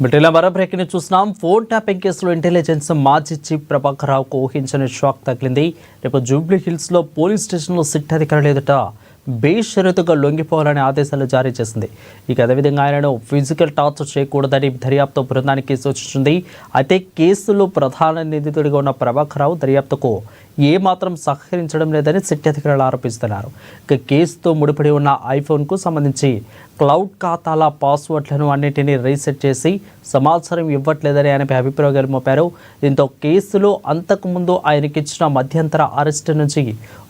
బ్రిటన్లో మరో బ్రేకింగ్ చూస్తున్నాం. ఫోన్ ట్యాపింగ్ కేసులో ఇంటెలిజెన్స్ మాజీ చీఫ్ ప్రభాకర్ రావుకు ఊహించని షాక్ తగిలింది. రేపు జూబ్లీ హిల్స్లో పోలీస్ స్టేషన్లో సిట్ అధికారులు ఎదుట బేషరతుగా లొంగిపోవాలని ఆదేశాలు జారీ చేసింది. ఇక అదేవిధంగా ఆయనను ఫిజికల్ టార్చర్ చేయకూడదని దర్యాప్తు బృందానికి సూచించింది. అయితే కేసులో ప్రధాన నిందితుడిగా ఉన్న ప్రభాకర్ రావు దర్యాప్తుకు ఏమాత్రం సహకరించడం లేదని సిట్ అధికారులు ఆరోపిస్తున్నారు. ఇక కేసుతో ముడిపడి ఉన్న ఐఫోన్కు సంబంధించి క్లౌడ్ ఖాతాల పాస్వర్డ్లను అన్నింటినీ రీసెట్ చేసి సమాచారం ఇవ్వట్లేదని ఆయనపై అభిప్రాయాలు మోపారు. దీంతో కేసులో అంతకుముందు ఆయనకిచ్చిన మధ్యంతర అరెస్టు నుంచి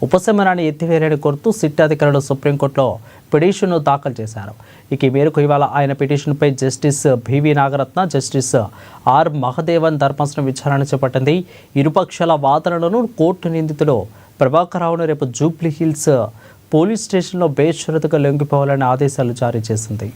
ఉపశమనాన్ని ఎత్తివేయాలని కోరుతూ సిట్ అధికారులు సుప్రీంకోర్టులో పిటిషన్ను దాఖలు చేశారు. ఇక ఈ మేరకు ఇవాళ ఆయన పిటిషన్పై justice BV Nagarathna, justice R Mahadevan ధర్మాసనం విచారణ చేపట్టింది. ఇరుపక్షాల వాదనలను కోర్టు నిందితులు ప్రభాకర్ రావును రేపు జూబ్లీ హిల్స్ పోలీస్ స్టేషన్లో బేషరతుగా లొంగిపోవాలని ఆదేశాలు జారీ చేసింది.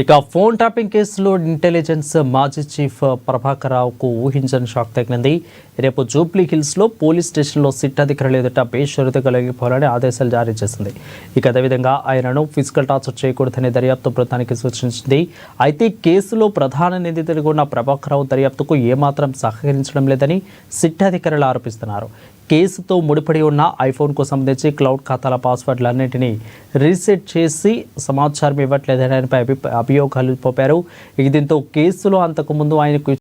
ఇక ఫోన్ ట్యాపింగ్ కేసులో ఇంటెలిజెన్స్ మాజీ చీఫ్ ప్రభాకర్ రావుకు ఊహించని షాక్ తగిలింది. రేపు జూబ్లీ హిల్స్లో పోలీస్ స్టేషన్లో సిట్ అధికారులు ఎదుట బేషరతుగా లొంగిపోవాలని ఆదేశాలు జారీ చేసింది. ఇక అదేవిధంగా ఆయనను ఫిజికల్ టార్చర్ చేయకూడదని దర్యాప్తు బృందానికి సూచించింది. అయితే కేసులో ప్రధాన నిందితుడిగా ఉన్న ప్రభాకర్ రావు దర్యాప్తుకు ఏమాత్రం సహకరించడం లేదని సిట్ అధికారులు ఆరోపిస్తున్నారు. కేసుతో ముడిపడి ఉన్న ఐఫోన్కు సంబంధించి క్లౌడ్ ఖాతాల పాస్వర్డ్లన్నింటినీ రీసెట్ చేసి సమాచారం ఇవ్వట్లేదని ఆయనపై అభియోగాలు పోపారు. దీంతో కేసులో అంతకుముందు ఆయనకు